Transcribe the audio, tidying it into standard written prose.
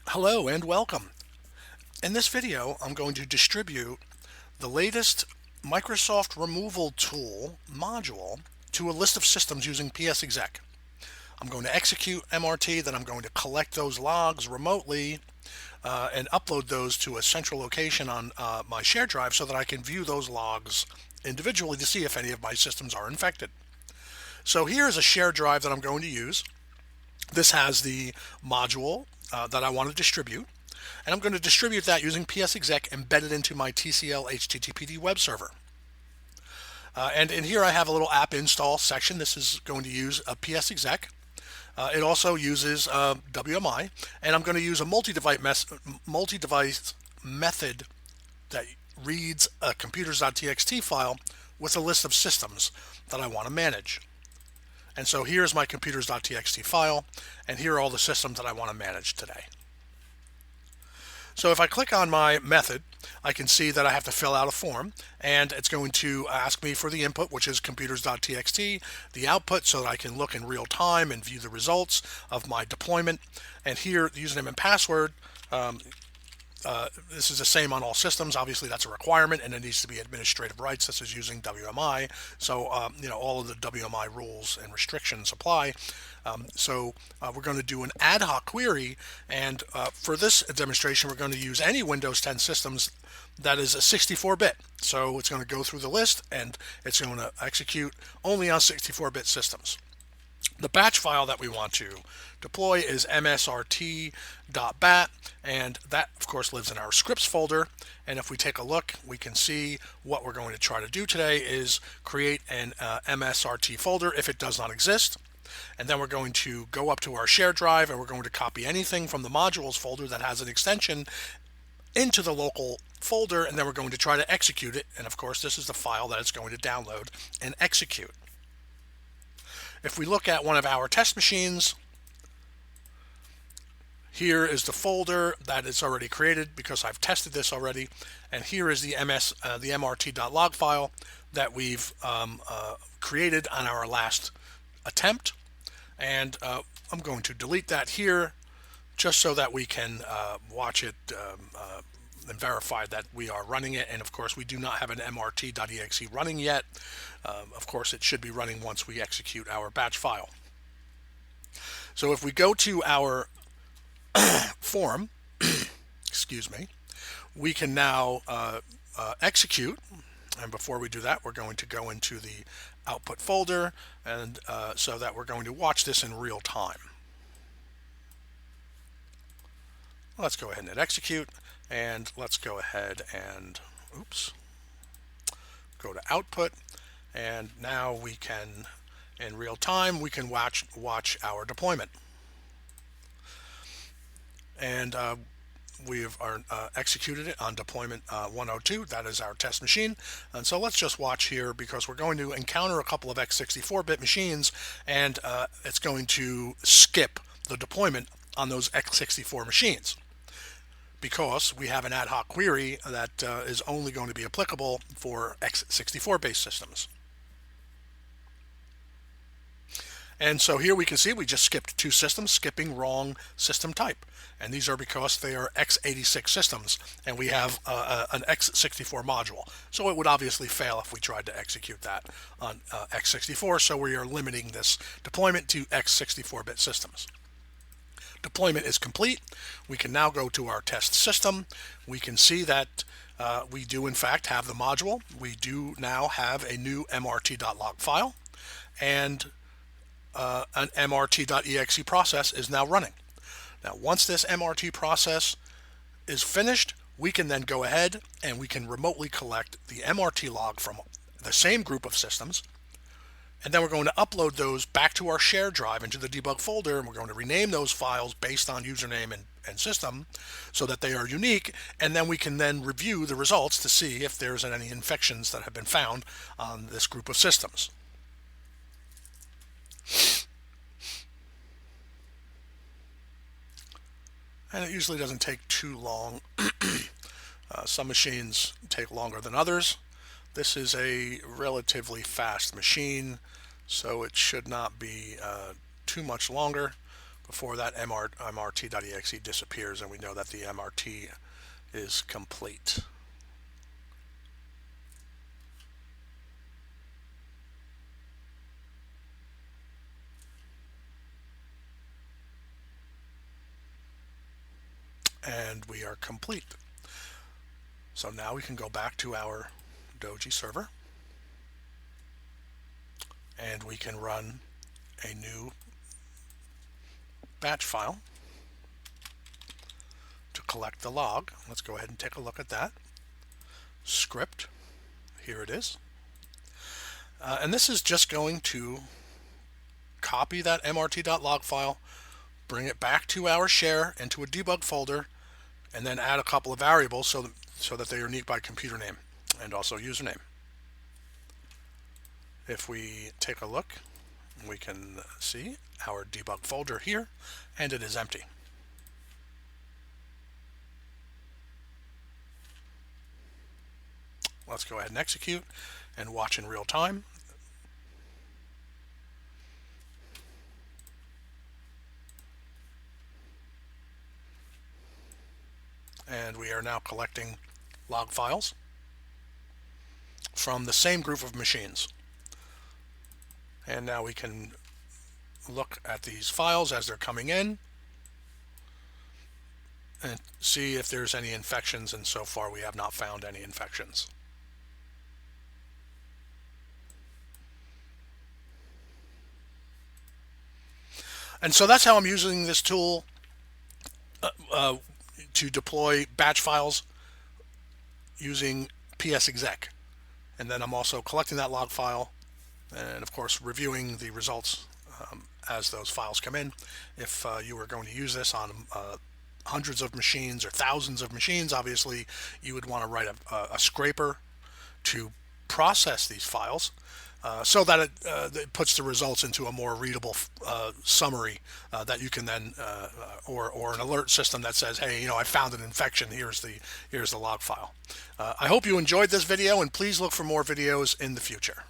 Hello and welcome. In this video, I'm going to distribute the latest Microsoft Removal Tool module to a list of systems using PSexec. I'm going to execute MRT, then I'm going to collect those logs remotely and upload those to a central location on my shared drive so that I can view those logs individually to see if any of my systems are infected. So here's a shared drive that I'm going to use. This has the module that I want to distribute, and I'm going to distribute that using PSexec embedded into my TCL HTTPD web server. And in here I have a little app install section. This is going to use a PSexec. It also uses WMI, and I'm going to use a multi-device method that reads a computers.txt file with a list of systems that I want to manage. And so here's my computers.txt file, and here are all the systems that I want to manage today. So if I click on my method, I can see that I have to fill out a form, and it's going to ask me for the input, which is computers.txt, the output so that I can look in real time and view the results of my deployment. And here, the username and password, this is the same on all systems. Obviously, that's a requirement, and it needs to be administrative rights. This is using WMI, so all of the WMI rules and restrictions apply. We're going to do an ad hoc query, and for this demonstration, we're going to use any Windows 10 systems that is a 64-bit. So it's going to go through the list, and it's going to execute only on 64-bit systems. The batch file that we want to deploy is msrt.bat, and that of course lives in our scripts folder. And if we take a look, we can see what we're going to try to do today is create an msrt folder if it does not exist. And then we're going to go up to our shared drive, and we're going to copy anything from the modules folder that has an extension into the local folder, and then we're going to try to execute it. And of course, this is the file that it's going to download and execute. If we look at one of our test machines, here is the folder that is already created because I've tested this already, and here is the mrt.log file that we've created on our last attempt. And I'm going to delete that here just so that we can watch it and verify that we are running it. And of course, we do not have an mrt.exe running yet. Of course, it should be running once we execute our batch file. So if we go to our form, excuse me, we can now execute. And before we do that, we're going to go into the output folder, and so that we're going to watch this in real time. Let's go ahead and hit execute, and let's go ahead and go to output, and now we can, in real time, we can watch our deployment. And we've executed it on deployment 102. That is our test machine. And so let's just watch here, because we're going to encounter a couple of x64-bit machines, and it's going to skip the deployment on those x64 machines, because we have an ad hoc query that is only going to be applicable for x64 based systems. And so here we can see we just skipped two systems, skipping wrong system type. And these are because they are x86 systems, and we have an x64 module. So it would obviously fail if we tried to execute that on x64, so we are limiting this deployment to x64-bit systems. Deployment is complete. We can now go to our test system. We can see that we do in fact have the module. We do now have a new mrt.log file, and an mrt.exe process is now running. Now, once this MRT process is finished, we can then go ahead and we can remotely collect the MRT log from the same group of systems, and then we're going to upload those back to our shared drive into the debug folder, and we're going to rename those files based on username and system so that they are unique, and then we can then review the results to see if there's any infections that have been found on this group of systems. And it usually doesn't take too long. Some machines take longer than others. This is a relatively fast machine, so it should not be too much longer. before that mrt.exe disappears and we know that the MRT is complete. And we are complete. So now we can go back to our Doge server and we can run a new batch file to collect the log. Let's go ahead and take a look at that. Script, here it is. And this is just going to copy that mrt.log file, bring it back to our share into a debug folder, and then add a couple of variables so that they are unique by computer name and also username. If we take a look, we can see our debug folder here, and it is empty. Let's go ahead and execute and watch in real time. And we are now collecting log files from the same group of machines. And now we can look at these files as they're coming in and see if there's any infections, and so far we have not found any infections. And so that's how I'm using this tool to deploy batch files using PSexec. And then I'm also collecting that log file and of course reviewing the results as those files come in. If you were going to use this on hundreds of machines or thousands of machines, obviously you would want to write a scraper to process these files so that it puts the results into a more readable summary that you can then, or an alert system that says, hey, I found an infection, here's the log file. I hope you enjoyed this video, and please look for more videos in the future.